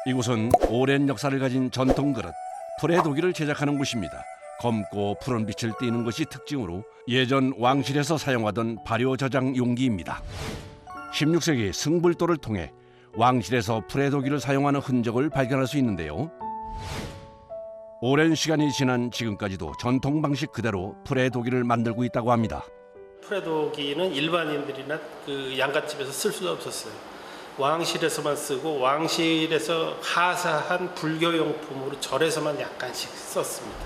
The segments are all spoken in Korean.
이곳은 오랜 역사를 가진 전통 그릇 풀의 도기를 제작하는 곳입니다. 검고 푸른 빛을 띠는 것이 특징으로 예전 왕실에서 사용하던 발효 저장 용기입니다. 16세기 승불도를 통해 왕실에서 풀의 도기를 사용하는 흔적을 발견할 수 있는데요. 오랜 시간이 지난 지금까지도 전통 방식 그대로 풀의 도기를 만들고 있다고 합니다. 풀의도기는 일반인들이나 양갓집에서 쓸 수가 없었어요. 왕실에서만 쓰고 왕실에서 하사한 불교용품으로 절에서만 약간씩 썼습니다.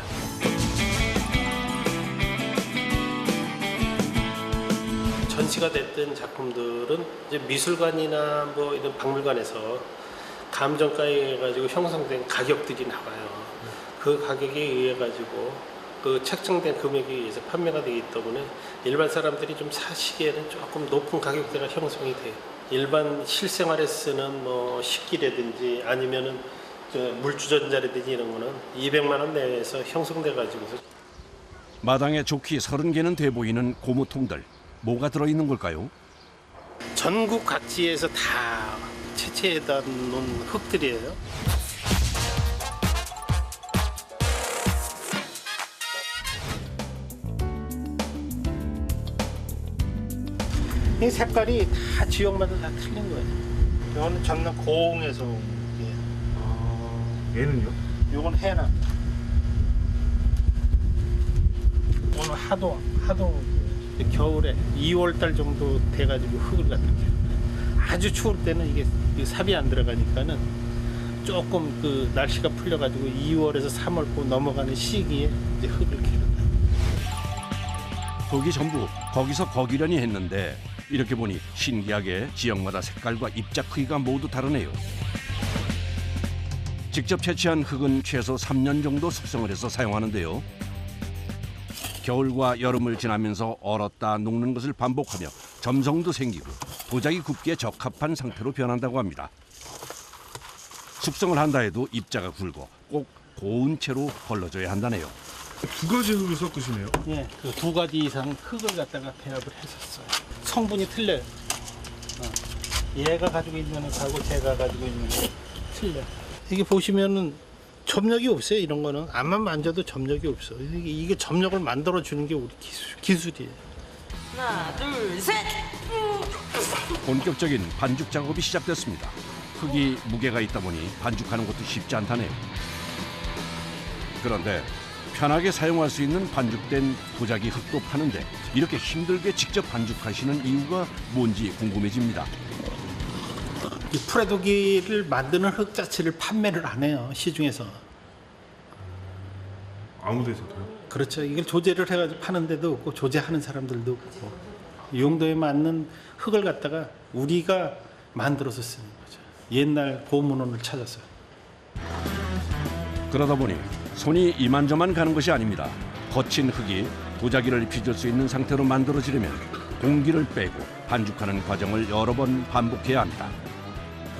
전시가 됐던 작품들은 이제 미술관이나 뭐 이런 박물관에서 감정가에 가지고 형성된 가격들이 나와요. 그 가격에 의해 가지고 그 책정된 금액에 의해서 판매가 되기 때문에 일반 사람들이 좀 사시기에는 조금 높은 가격대가 형성이 돼요. 일반 실생활에 쓰는 뭐 식기라든지 아니면은 물주전자라든지 이런 거는 200만 원 내에서 형성돼 가지고서. 마당에 좋기 30개는 돼 보이는 고무통들. 뭐가 들어있는 걸까요? 전국 각지에서 다 채취해다 놓은 흙들이에요. 이 색깔이 다 지역마다 다 틀린 거예요. 이거는 전남 고흥에서 온 게. 얘는요? 이건 해남. 오늘 하도 겨울에 2월달 정도 돼가지고 흙을 갖다 켜요. 아주 추울 때는 이게 삽이 안 들어가니까는 조금 그 날씨가 풀려가지고 2월에서 3월 넘어가는 시기에 이제 흙을 캐요. 도기 전부 거기서 거기려니 했는데 이렇게 보니 신기하게 지역마다 색깔과 입자 크기가 모두 다르네요. 직접 채취한 흙은 최소 3년 정도 숙성을 해서 사용하는데요. 겨울과 여름을 지나면서 얼었다 녹는 것을 반복하며 점성도 생기고 도자기 굽기에 적합한 상태로 변한다고 합니다. 숙성을 한다 해도 입자가 굵고 꼭 고운 채로 걸러져야 한다네요. 두 가지 흙을 섞으시네요. 예, 그 두 가지 이상 흙을 갖다가 배합을 했었어요. 성분이 틀려요. 얘가 가지고 있는 흙하고 제가 가지고 있는 흙 틀려. 이게 보시면은 점력이 없어요. 이런 거는 앞만 만져도 점력이 없어. 이게 점력을 만들어 주는 게 우리 기술이에요. 하나, 둘, 셋! 본격적인 반죽 작업이 시작됐습니다. 흙이 무게가 있다 보니 반죽하는 것도 쉽지 않다네요. 그런데 편하게 사용할 수 있는 반죽된 도자기 흙도 파는데 이렇게 힘들게 직접 반죽하시는 이유가 뭔지 궁금해집니다. 이 풀의도기를 만드는 흙 자체를 판매를 안 해요. 시중에서. 아무 데서도요? 그렇죠. 이걸 조제를 해가지고 파는 데도 없고 조제하는 사람들도 없고 이 용도에 맞는 흙을 갖다가 우리가 만들어서 쓰는 거죠. 옛날 고문원을 찾아서. 그러다 보니 손이 이만저만 가는 것이 아닙니다. 거친 흙이 도자기를 빚을 수 있는 상태로 만들어지려면 공기를 빼고 반죽하는 과정을 여러 번 반복해야 합니다.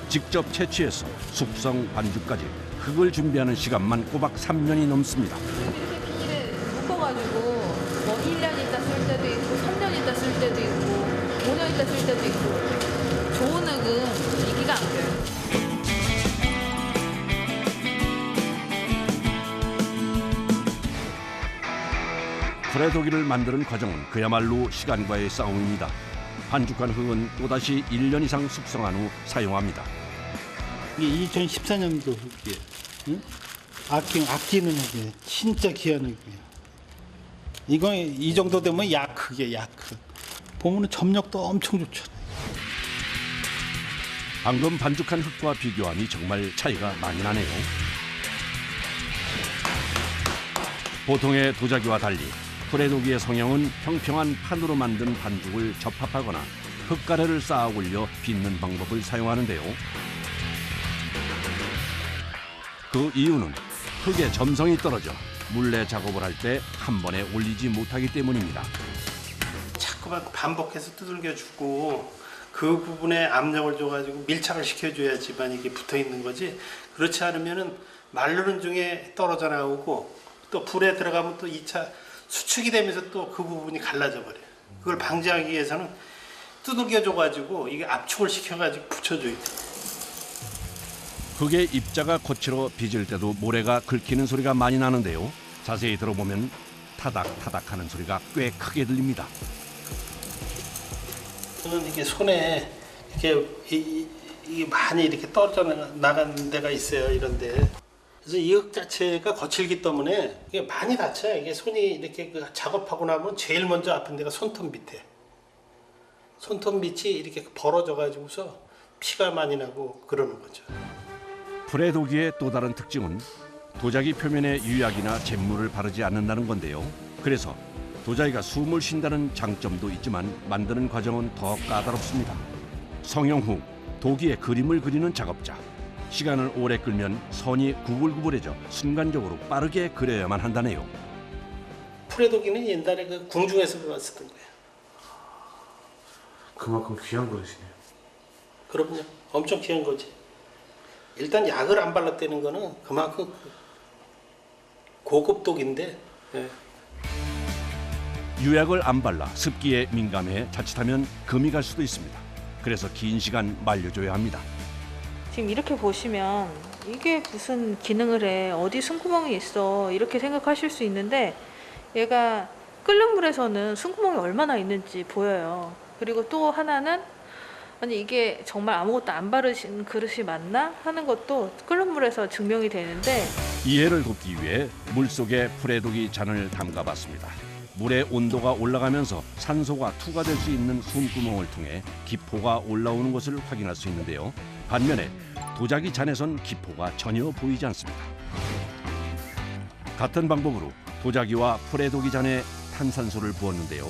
직접 채취해서 숙성 반죽까지 흙을 준비하는 시간만 꼬박 3년이 넘습니다. 이렇게 묶어가지고 뭐 1년 있다 쓸 때도 있고 3년 있다 쓸 때도 있고 5년 있다 쓸 때도 있고 좋은 흙은 이기가 안 껴요. 풀의 도기를 만드는 과정은 그야말로 시간과의 싸움입니다. 반죽한 흙은 또다시 1년 이상 숙성한 후 사용합니다. 이게 2014년도 흙이에요. 응? 아끼는 흙이에요. 진짜 귀한 흙이에요. 이거 이 정도 되면 약흙이에요. 약흙. 보면은 점력도 엄청 좋잖아요. 방금 반죽한 흙과 비교하니 정말 차이가 많이 나네요. 보통의 도자기와 달리 풀의 도기의 성형은 평평한 판으로 만든 반죽을 접합하거나 흙가래를 쌓아 올려 빚는 방법을 사용하는데요. 그 이유는 흙의 점성이 떨어져 물레 작업을 할 때 한 번에 올리지 못하기 때문입니다. 자꾸만 반복해서 두들겨주고 그 부분에 압력을 줘가지고 밀착을 시켜줘야지만 이게 붙어 있는 거지. 그렇지 않으면은 마르는 중에 떨어져 나오고 또 불에 들어가면 또 2차 수축이 되면서 또 그 부분이 갈라져 버려요. 그걸 방지하기 위해서는 두들겨 줘가지고 이게 압축을 시켜가지고 붙여줘야 돼. 흙의 입자가 거칠어 빚을 때도 모래가 긁히는 소리가 많이 나는데요. 자세히 들어보면 타닥타닥하는 소리가 꽤 크게 들립니다. 저는 이게 손에 이렇게 이게 많이 이렇게 떨어져 나간 데가 있어요. 이런데. 그래서 이 흙 자체가 거칠기 때문에 이게 많이 다쳐요. 이게 손이 이렇게 그 작업하고 나면 제일 먼저 아픈 데가 손톱 밑에. 손톱 밑이 이렇게 벌어져 가지고서 피가 많이 나고 그러는 거죠. 프레도기의 또 다른 특징은 도자기 표면에 유약이나 잿물을 바르지 않는다는 건데요. 그래서 도자기가 숨을 쉰다는 장점도 있지만 만드는 과정은 더 까다롭습니다. 성형 후 도기에 그림을 그리는 작업자. 시간을 오래 끌면 선이 구불구불해져 순간적으로 빠르게 그려야만 한다네요. 프레도기는 옛날에 그 궁중에서 쓰던 거예요. 그만큼 귀한 거시네요. 그럼요. 엄청 귀한 거지. 일단 약을 안 발랐다는 거는 그만큼 고급 독인데. 예. 유약을 안 발라 습기에 민감해 자칫하면 금이 갈 수도 있습니다. 그래서 긴 시간 말려줘야 합니다. 지금 이렇게 보시면 이게 무슨 기능을 해, 어디 숨구멍이 있어 이렇게 생각하실 수 있는데 얘가 끓는 물에서는 숨구멍이 얼마나 있는지 보여요. 그리고 또 하나는 아니 이게 정말 아무것도 안 바르신 그릇이 맞나 하는 것도 끓는 물에서 증명이 되는데 이해를 돕기 위해 물속에 프레도기 잔을 담가봤습니다. 물의 온도가 올라가면서 산소가 투과될 수 있는 숨구멍을 통해 기포가 올라오는 것을 확인할 수 있는데요. 반면에 도자기 잔에선 기포가 전혀 보이지 않습니다. 같은 방법으로 도자기와 프레도기 잔에 탄산소를 부었는데요.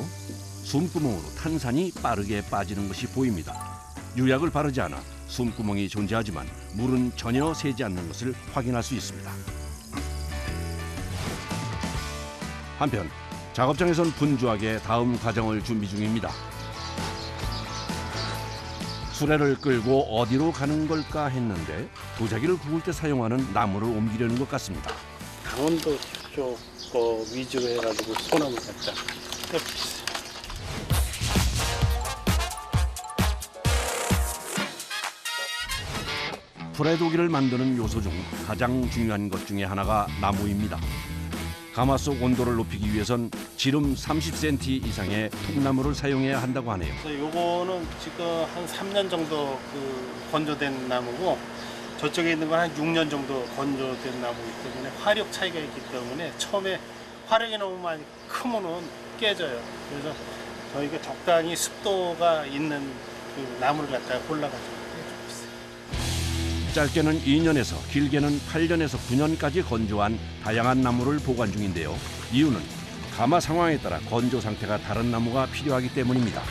숨구멍으로 탄산이 빠르게 빠지는 것이 보입니다. 유약을 바르지 않아 숨구멍이 존재하지만 물은 전혀 새지 않는 것을 확인할 수 있습니다. 한편 작업장에선 분주하게 다음 과정을 준비 중입니다. 수레를 끌고 어디로 가는 걸까 했는데 도자기를 구울 때 사용하는 나무를 옮기려는 것 같습니다. 강원도 쪽 거 위주로 해가지고 소나무 갖다 떼었어요. 프레도기를 만드는 요소 중 가장 중요한 것 중에 하나가 나무입니다. 가마 속 온도를 높이기 위해선 지름 30cm 이상의 통나무를 사용해야 한다고 하네요. 그래서 요거는 지금 한 3년 정도 그 건조된 나무고 저쪽에 있는 건 한 6년 정도 건조된 나무이기 때문에 화력 차이가 있기 때문에 처음에 화력이 너무 많이 크면은 깨져요. 그래서 저희가 적당히 습도가 있는 그 나무를 갖다가 골라가지고 해주고 있어요. 짧게는 2년에서 길게는 8년에서 9년까지 건조한 다양한 나무를 보관 중인데요. 이유는 가마 상황에 따라 건조 상태가 다른 나무가 필요하기 때문입니다.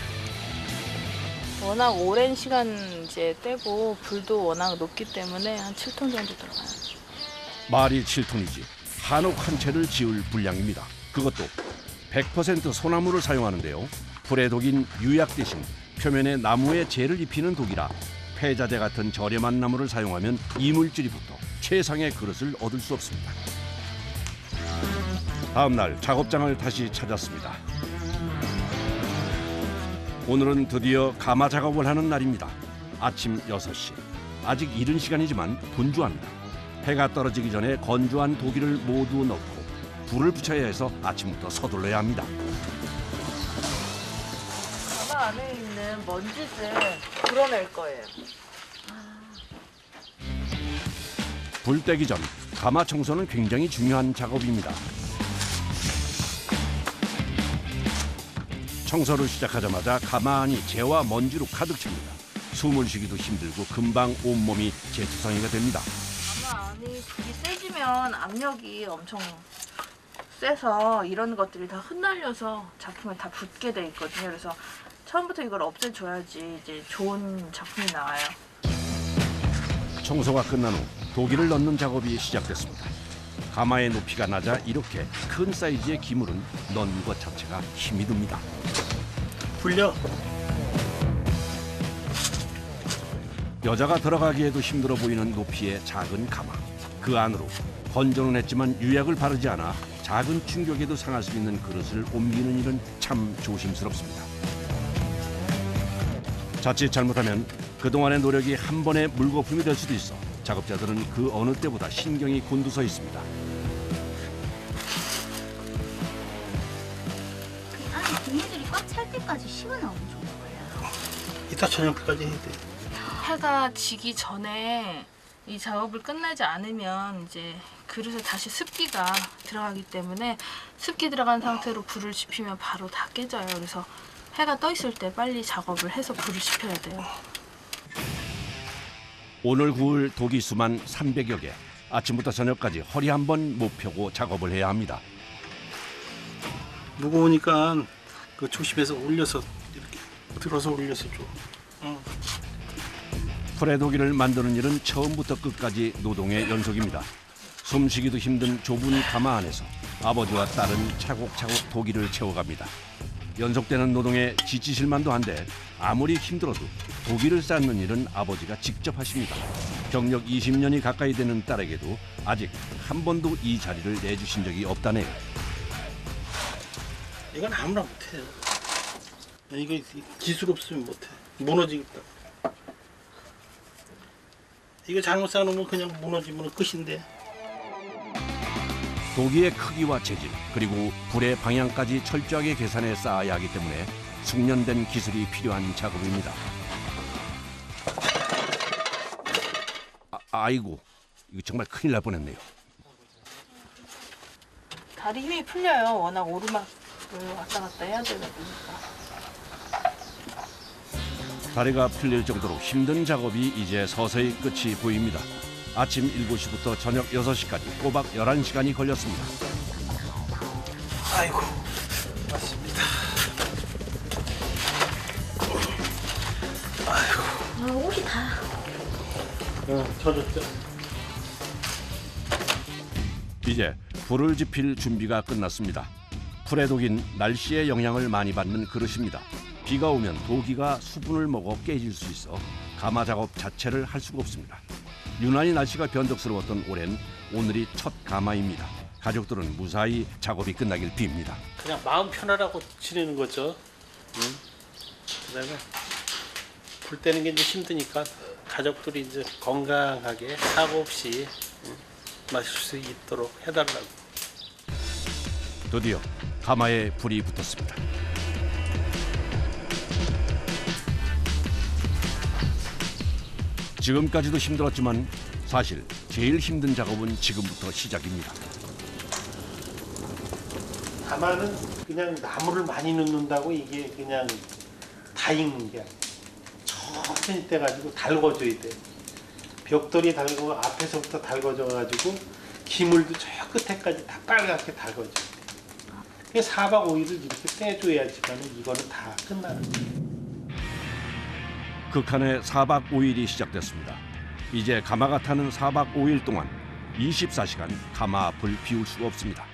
워낙 오랜 시간 이제 떼고 불도 워낙 높기 때문에 한 7톤 정도 들어가요. 말이 7톤이지 한옥 한 채를 지을 분량입니다. 그것도 100% 소나무를 사용하는데요. 프레독인 유약 대신 표면에 나무에 재를 입히는 독이라 폐자재 같은 저렴한 나무를 사용하면 이물질이 붙어 최상의 그릇을 얻을 수 없습니다. 다음 날 작업장을 다시 찾았습니다. 오늘은 드디어 가마 작업을 하는 날입니다. 아침 6시. 아직 이른 시간이지만 분주합니다. 해가 떨어지기 전에 건조한 도기를 모두 넣고 불을 붙여야 해서 아침부터 서둘러야 합니다. 가마 안에 있는 먼지를 불어낼 거예요. 불 떼기 전 가마 청소는 굉장히 중요한 작업입니다. 청소를 시작하자마자 가마 안이 재와 먼지로 가득 찹니다. 숨을 쉬기도 힘들고 금방 온몸이 재투성이가 됩니다. 가마 안이 불이 세지면 압력이 엄청 세서 이런 것들이 다 흩날려서 작품에 다 붙게 돼 있거든요. 그래서 처음부터 이걸 없애줘야지 이제 좋은 작품이 나와요. 청소가 끝난 후 도기를 넣는 작업이 시작됐습니다. 가마의 높이가 낮아 이렇게 큰 사이즈의 기물은 넣는 것 자체가 힘이 듭니다. 불려. 여자가 들어가기에도 힘들어 보이는 높이의 작은 가마. 그 안으로 건조는 했지만 유약을 바르지 않아 작은 충격에도 상할 수 있는 그릇을 옮기는 일은 참 조심스럽습니다. 자칫 잘못하면 그동안의 노력이 한 번에 물거품이 될 수도 있어 작업자들은 그 어느 때보다 신경이 곤두서 있습니다. 안에 종이들이 꽉 찰 때까지 식어나오면 좋은 거예요. 이따 저녁까지 해야 돼. 해가 지기 전에 이 작업을 끝내지 않으면 이제 그릇에 다시 습기가 들어가기 때문에 습기 들어간 상태로 불을 지피면 바로 다 깨져요. 그래서 해가 떠 있을 때 빨리 작업을 해서 불을 지펴야 돼요. 오늘 구울 독이 수만 300여 개. 아침부터 저녁까지 허리 한 번 못 펴고 작업을 해야 합니다. 무거우니까 그 조심해서 올려서 이렇게 들어서 올려서 줘. 풀의 도기를 만드는 일은 처음부터 끝까지 노동의 연속입니다. 숨쉬기도 힘든 좁은 가마 안에서 아버지와 딸은 차곡차곡 도기를 채워갑니다. 연속되는 노동에 지치실 만도 한데 아무리 힘들어도 도기를 쌓는 일은 아버지가 직접 하십니다. 경력 20년이 가까이 되는 딸에게도 아직 한 번도 이 자리를 내주신 적이 없다네요. 이건 아무나 못해요. 이거 기술 없으면 못해. 무너지겠다. 이거 잘못 쌓아놓으면 그냥 무너지면 끝인데. 도기의 크기와 재질 그리고 불의 방향까지 철저하게 계산해 쌓아야 하기 때문에 숙련된 기술이 필요한 작업입니다. 아이고, 이거 정말 큰일 날 뻔했네요. 다리 힘이 풀려요. 워낙 오르막을 왔다 갔다 해야 되다 보니까. 다리가 풀릴 정도로 힘든 작업이 이제 서서히 끝이 보입니다. 아침 7시부터 저녁 6시까지 꼬박 11시간이 걸렸습니다. 아이고, 맞습니다. 아이고. 옷이 다. 젖었죠? 이제 불을 지필 준비가 끝났습니다. 풀의 독인 날씨의 영향을 많이 받는 그릇입니다. 비가 오면 도기가 수분을 먹어 깨질 수 있어 가마 작업 자체를 할 수가 없습니다. 유난히 날씨가 변덕스러웠던 올해는 오늘이 첫 가마입니다. 가족들은 무사히 작업이 끝나길 빕니다. 그냥 마음 편하라고 지내는 거죠. 그다음에 불 때는 게 이제 힘드니까 가족들이 이제 건강하게 사고 없이 마실 수 있도록 해달라고. 드디어 가마에 불이 붙었습니다. 지금까지도 힘들었지만 사실 제일 힘든 작업은 지금부터 시작입니다. 가마는 그냥 나무를 많이 넣는다고 이게 그냥 다 익는 게 아니에요. 천천히 떼가지고 달궈줘야 돼. 벽돌이 달고 앞에서부터 달궈져가지고 기물도 저 끝에까지 다 빨갛게 달궈져. 그게 4박 5일을 이렇게 떼줘야지만 이거는 다 끝나는 거예요. 극한의 4박 5일이 시작됐습니다. 이제 가마가 타는 4박 5일 동안 24시간 가마 앞을 비울 수가 없습니다.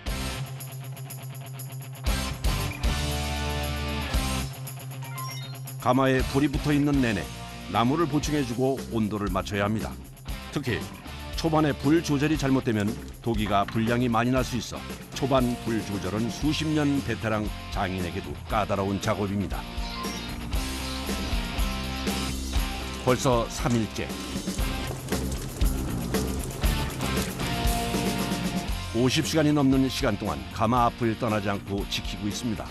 가마에 불이 붙어 있는 내내 나무를 보충해주고 온도를 맞춰야 합니다. 특히 초반에 불 조절이 잘못되면 도기가 불량이 많이 날 수 있어 초반 불 조절은 수십 년 베테랑 장인에게도 까다로운 작업입니다. 벌써 3일째. 50시간이 넘는 시간 동안 가마 앞을 떠나지 않고 지키고 있습니다.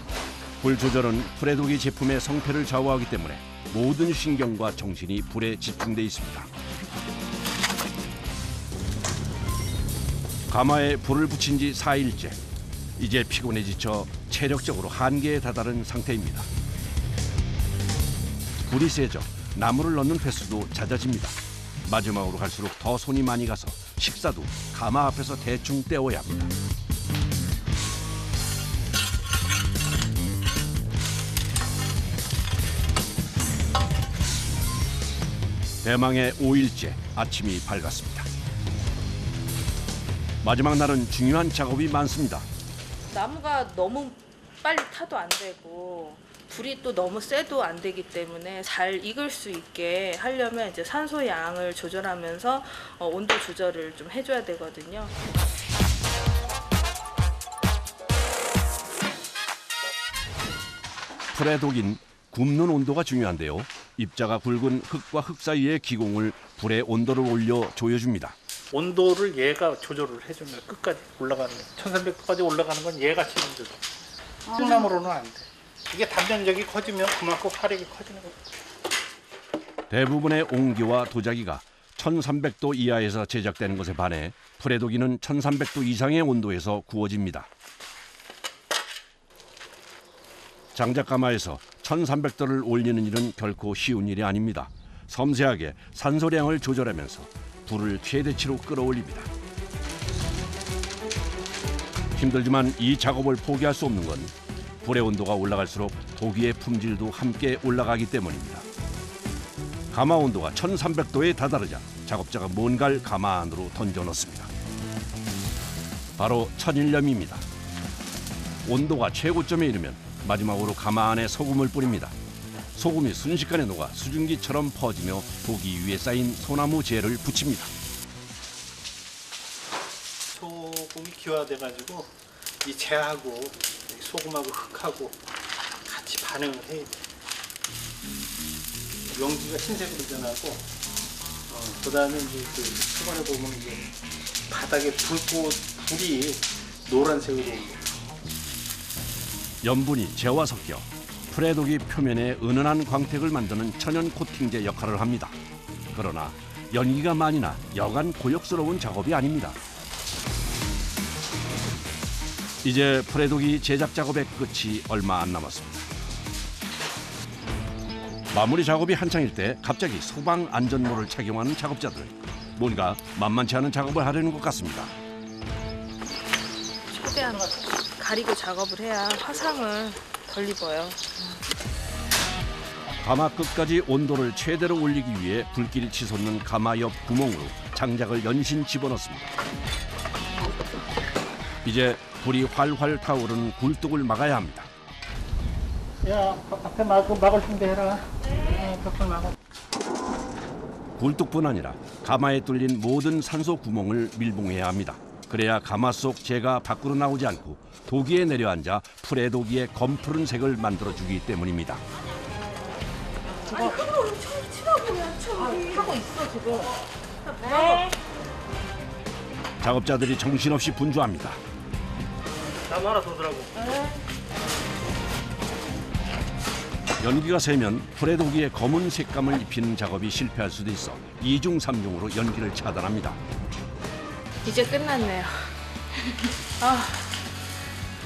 불 조절은 풀의 도기 제품의 성패를 좌우하기 때문에 모든 신경과 정신이 불에 집중돼 있습니다. 가마에 불을 붙인 지 4일째. 이제 피곤해 지쳐 체력적으로 한계에 다다른 상태입니다. 불이 세져 나무를 넣는 횟수도 잦아집니다. 마지막으로 갈수록 더 손이 많이 가서 식사도 가마 앞에서 대충 때워야 합니다. 대망의 5일째 아침이 밝았습니다. 마지막 날은 중요한 작업이 많습니다. 나무가 너무 빨리 타도 안 되고 불이 또 너무 세도 안 되기 때문에 잘 익을 수 있게 하려면 이제 산소 양을 조절하면서 온도 조절을 좀 해줘야 되거든요. 풀의 독인 굽는 온도가 중요한데요. 입자가 굵은 흙과 흙 사이의 기공을 불의 온도를 올려 조여줍니다. 온도를 얘가 조절을 해주는 거야. 끝까지 올라가는 거야. 1300도까지 올라가는 건 얘가 책임져줘. 콩나물로는 안 돼. 이게 단면적이 커지면 그만큼 화력이 커지는 거야. 대부분의 옹기와 도자기가 1300도 이하에서 제작되는 것에 반해 프레도기는 1300도 이상의 온도에서 구워집니다. 장작가마에서 1300도를 올리는 일은 결코 쉬운 일이 아닙니다. 섬세하게 산소량을 조절하면서 불을 최대치로 끌어올립니다. 힘들지만 이 작업을 포기할 수 없는 건 불의 온도가 올라갈수록 도기의 품질도 함께 올라가기 때문입니다. 가마 온도가 1300도에 다다르자 작업자가 뭔가를 가마 안으로 던져 넣습니다. 바로 천일염입니다. 온도가 최고점에 이르면 마지막으로 가마 안에 소금을 뿌립니다. 소금이 순식간에 녹아 수증기처럼 퍼지며 도기 위에 쌓인 소나무 재를 붙입니다. 소금이 기화돼가지고 이 재하고 소금하고 흙하고 같이 반응을 해야 돼. 연기가 흰색으로 변하고, 그다음에 이제 그 초반에 보면 이제 바닥에 불이 노란색으로. 염분이 재와 섞여 프레도기 표면에 은은한 광택을 만드는 천연 코팅제 역할을 합니다. 그러나 연기가 많이 나 여간 고역스러운 작업이 아닙니다. 이제 프레도기 제작 작업의 끝이 얼마 안 남았습니다. 마무리 작업이 한창일 때 갑자기 소방 안전모를 착용하는 작업자들. 뭔가 만만치 않은 작업을 하려는 것 같습니다. 최대한 가리고 작업을 해야 화상을 덜 입어요. 가마 끝까지 온도를 최대로 올리기 위해 불길이 치솟는 가마 옆 구멍으로 장작을 연신 집어넣습니다. 이제 불이 활활 타오르는 굴뚝을 막아야 합니다. 야, 앞에 막을 준비해라. 네. 벽을 막아. 굴뚝뿐 아니라 가마에 뚫린 모든 산소 구멍을 밀봉해야 합니다. 그래야 가마 속 재가 밖으로 나오지 않고 도기에 내려앉아 프레도기의 검푸른 색을 만들어주기 때문입니다. 하고 있어 지금. 작업자들이 정신없이 분주합니다. 나무 하나 더 더라고. 연기가 새면 프레도기에 검은 색감을 입히는 작업이 실패할 수도 있어 2중 3중으로 연기를 차단합니다. 이제 끝났네요.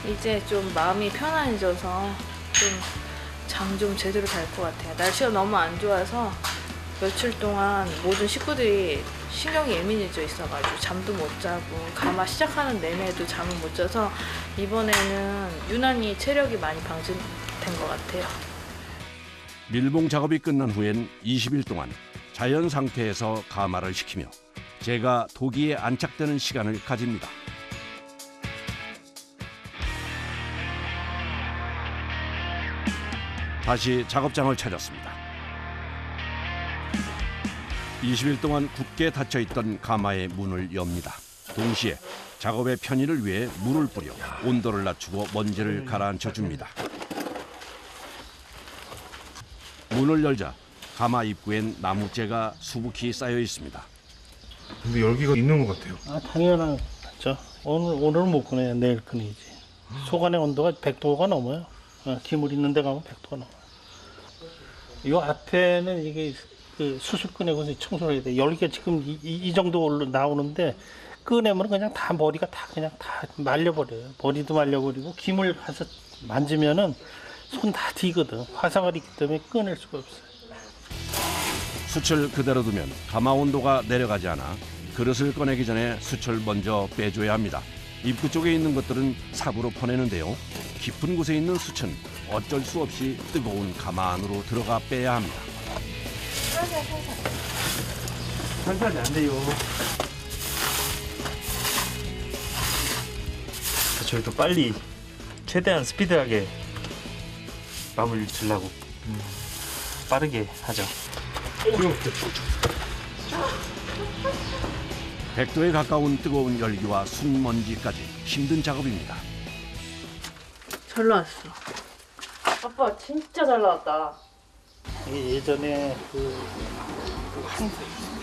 이제 좀 마음이 편안해져서 좀 잠 좀 제대로 잘 것 같아요. 날씨가 너무 안 좋아서 며칠 동안 모든 식구들이 신경이 예민해져 있어가지고 잠도 못 자고 가마 시작하는 내내도 잠을 못 자서 이번에는 유난히 체력이 많이 방전된 것 같아요. 밀봉 작업이 끝난 후엔 20일 동안 자연 상태에서 가마를 식히며 재가 도기에 안착되는 시간을 가집니다. 다시 작업장을 찾았습니다. 20일 동안 굳게 닫혀있던 가마의 문을 엽니다. 동시에 작업의 편의를 위해 물을 뿌려 온도를 낮추고 먼지를 가라앉혀줍니다. 문을 열자 가마 입구엔 나무재가 수북히 쌓여 있습니다. 근데 열기가 있는 것 같아요. 당연하죠. 오늘은 못 꺼내요. 내일 꺼내지. 소관의 온도가 100도가 넘어요. 기물 있는 데 가면 100도가 넘어요. 이 앞에는 이게 그 수술 꺼내고 청소를 해야 돼. 열기가 지금 이 정도 나오는데 꺼내면 그냥 다 머리가 다 그냥 다 말려버려요. 머리도 말려버리고 기물 가서 만지면은 손 다 뒤거든. 화상을 입기 때문에 꺼낼 수가 없어요. 숯을 그대로 두면 가마 온도가 내려가지 않아 그릇을 꺼내기 전에 숯을 먼저 빼줘야 합니다. 입구 쪽에 있는 것들은 삽으로 퍼내는데요. 깊은 곳에 있는 숯은 어쩔 수 없이 뜨거운 가마 안으로 들어가 빼야 합니다. 천천히 안 돼요. 저희도 빨리 최대한 스피드하게 마무리를 주려고 빠르게 하죠. 100도에 가까운 뜨거운 열기와 순먼지까지 힘든 작업입니다. 잘 나왔어. 아빠 진짜 잘 나왔다. 이게 예전에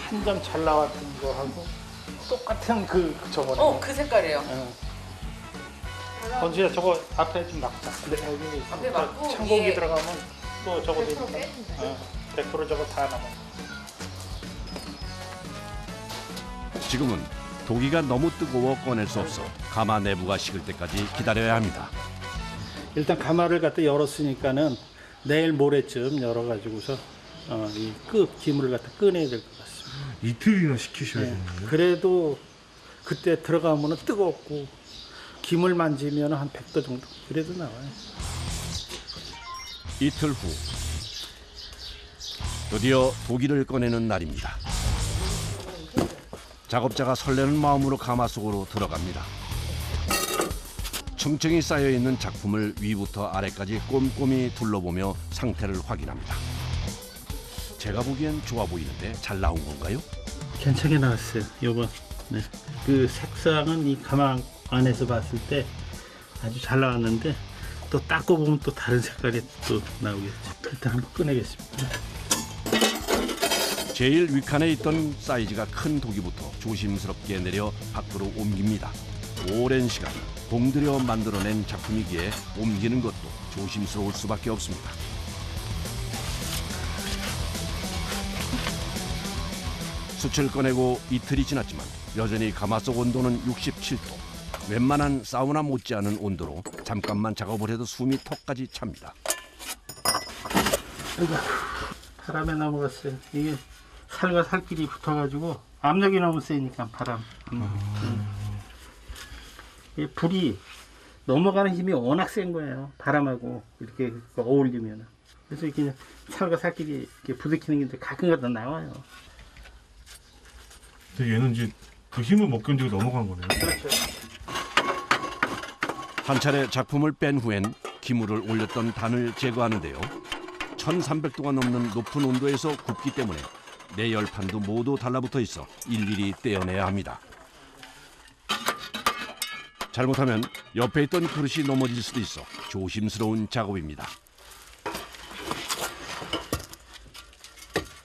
한 점 잘 나왔던 거하고 똑같은 저거네. 그 색깔이에요. 건수야 저거 앞에 좀 막자. 근데 여기 앞에 막고 창고기 위에 들어가면 또 저거 100% 되니까. 빼준다. 100% 저거 다 남아. 지금은 도기가 너무 뜨거워 꺼낼 수 없어 가마 내부가 식을 때까지 기다려야 합니다. 일단 가마를 갖다 열었으니까는 내일 모레쯤 열어가지고서 이 기물을 갖다 꺼내야 될 것 같습니다. 이틀이나 식히셔야 네. 되는 거예요? 그래도 그때 들어가면은 뜨겁고 기물 만지면 한 100도 정도 그래도 나와요. 이틀 후 드디어 도기를 꺼내는 날입니다. 작업자가 설레는 마음으로 가마 속으로 들어갑니다. 층층이 쌓여있는 작품을 위부터 아래까지 꼼꼼히 둘러보며 상태를 확인합니다. 제가 보기엔 좋아 보이는데 잘 나온 건가요? 괜찮게 나왔어요. 요번 그 색상은 이 가마 안에서 봤을 때 아주 잘 나왔는데 또 닦고 보면 또 다른 색깔이 또 나오겠죠. 일단 한번 꺼내겠습니다. 제일 윗칸에 있던 사이즈가 큰 도기부터 조심스럽게 내려 밖으로 옮깁니다. 오랜 시간 공들여 만들어낸 작품이기에 옮기는 것도 조심스러울 수밖에 없습니다. 숯을 꺼내고 이틀이 지났지만 여전히 가마 속 온도는 67도. 웬만한 사우나 못지않은 온도로 잠깐만 작업을 해도 숨이 턱까지 찹니다. 바람에 넘어갔어요. 이게 살과 살끼리 붙어가지고 압력이 너무 세니까 바람. 이 불이 넘어가는 힘이 워낙 센 거예요. 바람하고 이렇게 어울리면. 그래서 이렇게 살과 살끼리 이렇게 부딪히는 게 가끔가다 나와요. 근데 얘는 이제 그 힘을 못 견디고 넘어간 거네요. 그렇죠. 한 차례 작품을 뺀 후엔 기물을 올렸던 단을 제거하는데요. 1300도가 넘는 높은 온도에서 굽기 때문에 내열판도 모두 달라붙어 있어 일일이 떼어내야 합니다. 잘못하면 옆에 있던 그릇이 넘어질 수도 있어 조심스러운 작업입니다.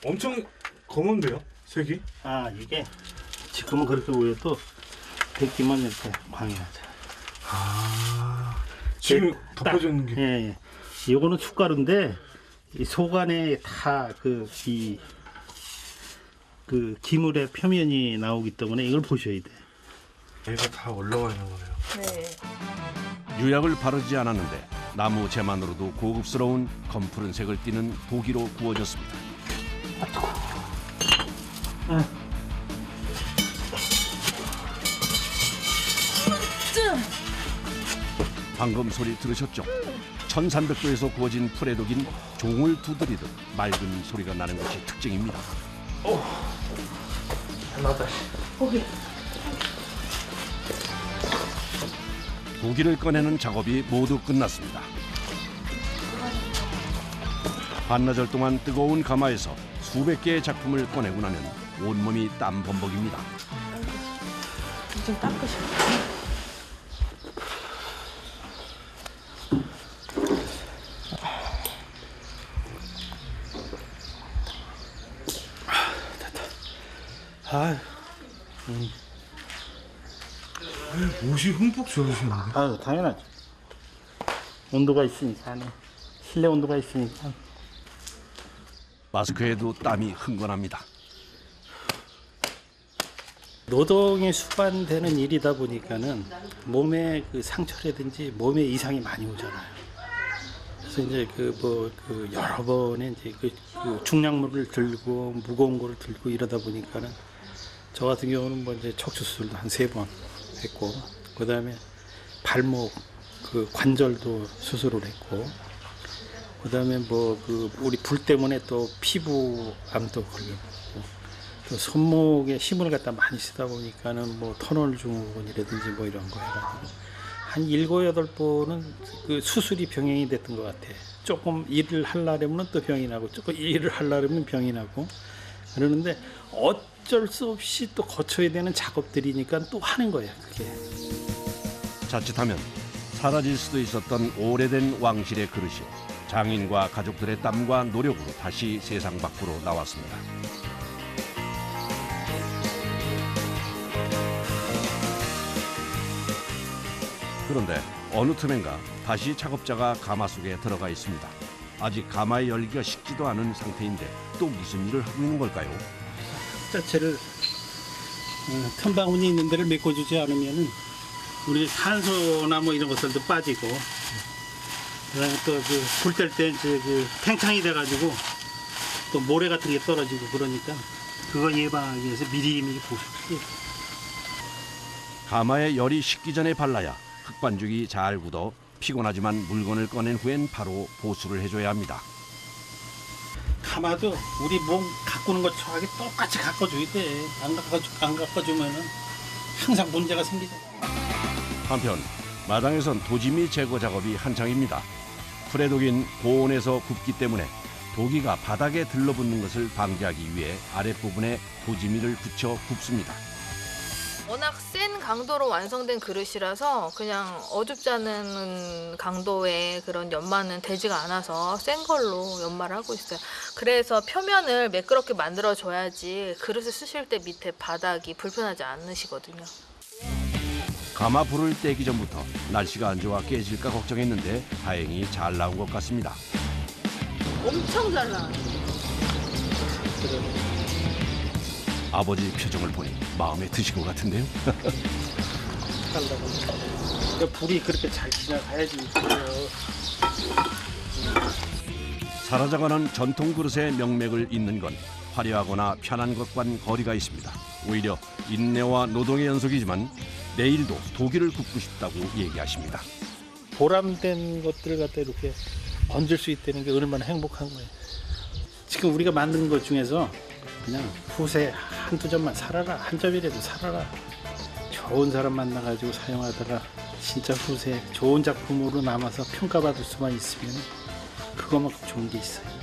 엄청 검은데요? 색이? 아 이게 지금은 그렇게 보여도 데끼면 이렇게 광해하죠. 지금 덮어져 있는 게. 예. 이거는 숟가루인데 이 속 안에 다 그 기물의 표면이 나오기 때문에 이걸 보셔야 돼. 얘가 다 올라와 있는 거네요. 네. 유약을 바르지 않았는데 나무 재만으로도 고급스러운 검푸른 색을 띠는 도기로 구워졌습니다. 방금 소리 들으셨죠? 1300도에서 구워진 풀에독인 종을 두드리듯 맑은 소리가 나는 것이 특징입니다. 나다. 도기를 꺼내는 작업이 모두 끝났습니다. 반나절 동안 뜨거운 가마에서 수백 개의 작품을 꺼내고 나면 온몸이 땀 범벅입니다. 좀 닦으셔. 아, 옷이 흠뻑 젖으시는데? 아유 당연하죠. 온도가 있으니까 안에 실내 온도가 있으니까. 마스크에도 땀이 흥건합니다. 노동이 수반되는 일이다 보니까는 몸에 그 상처라든지 몸에 이상이 많이 오잖아요. 그래서 이제 여러 번에 이제 그 중량물을 들고 무거운 거를 들고 이러다 보니까는 저 같은 경우는 뭐 이제 척추 수술도 한 3번 했고, 그 다음에 발목 그 관절도 수술을 했고, 그 다음에 우리 불 때문에 또 피부암도 걸렸고, 또 손목에 힘을 갖다 많이 쓰다 보니까는 뭐 터널 증후군이라든지 뭐 이런 거 해가지고 한 7, 8번은 그 수술이 병행이 됐던 것 같아. 조금 일을 하려면 또 병이 나고, 조금 일을 하려면 병이 나고 그러는데 어쩔 수 없이 또 거쳐야 되는 작업들이니까 또 하는 거야, 그게. 자칫하면 사라질 수도 있었던 오래된 왕실의 그릇이 장인과 가족들의 땀과 노력으로 다시 세상 밖으로 나왔습니다. 그런데 어느 틈엔가 다시 작업자가 가마 속에 들어가 있습니다. 아직 가마의 열기가 식지도 않은 상태인데 또 무슨 일을 하고 있는 걸까요? 자체를 틈바구니 있는 데를 메꿔주지 않으면은 우리 산소나 뭐 이런 것들도 빠지고, 그다음에 또 그 불 뗄 때 이제 그 팽창이 돼가지고 또 모래 같은 게 떨어지고 그러니까 그거 예방하기 위해서 미리미리 보십시오. 가마에 열이 식기 전에 발라야 흙반죽이 잘 굳어 피곤하지만 물건을 꺼낸 후엔 바로 보수를 해줘야 합니다. 가마도 우리 몸 가꾸는 것처럼 똑같이 가꿔줘야 돼. 안 가꿔주면은 항상 문제가 생기잖아. 한편 마당에선 도지미 제거 작업이 한창입니다. 풀에 독인 고온에서 굽기 때문에 도기가 바닥에 들러붙는 것을 방지하기 위해 아랫부분에 도지미를 붙여 굽습니다. 워낙 센 강도로 완성된 그릇이라서 그냥 어둡지 않은 강도의 그런 연마는 되지가 않아서 센 걸로 연마를 하고 있어요. 그래서 표면을 매끄럽게 만들어줘야지 그릇을 쓰실 때 밑에 바닥이 불편하지 않으시거든요. 가마 불을 떼기 전부터 날씨가 안 좋아 깨질까 걱정했는데 다행히 잘 나온 것 같습니다. 엄청 잘 나와요. 아버지 표정을 보니 마음에 드신 것 같은데요. 그러니까 불이 그렇게 잘 지나가야지. 사라져가는 전통 그릇의 명맥을 잇는 건 화려하거나 편한 것과는 거리가 있습니다. 오히려 인내와 노동의 연속이지만 내일도 도기를 굽고 싶다고 얘기하십니다. 보람된 것들을 갖다 이렇게 얹을 수 있다는 게 얼마나 행복한 거예요. 지금 우리가 만든 것 중에서 그냥 후세 한두 점만 살아라, 한 점이라도 살아라. 좋은 사람 만나가지고 사용하다가 진짜 후세 좋은 작품으로 남아서 평가받을 수만 있으면 그거만큼 좋은 게 있어요.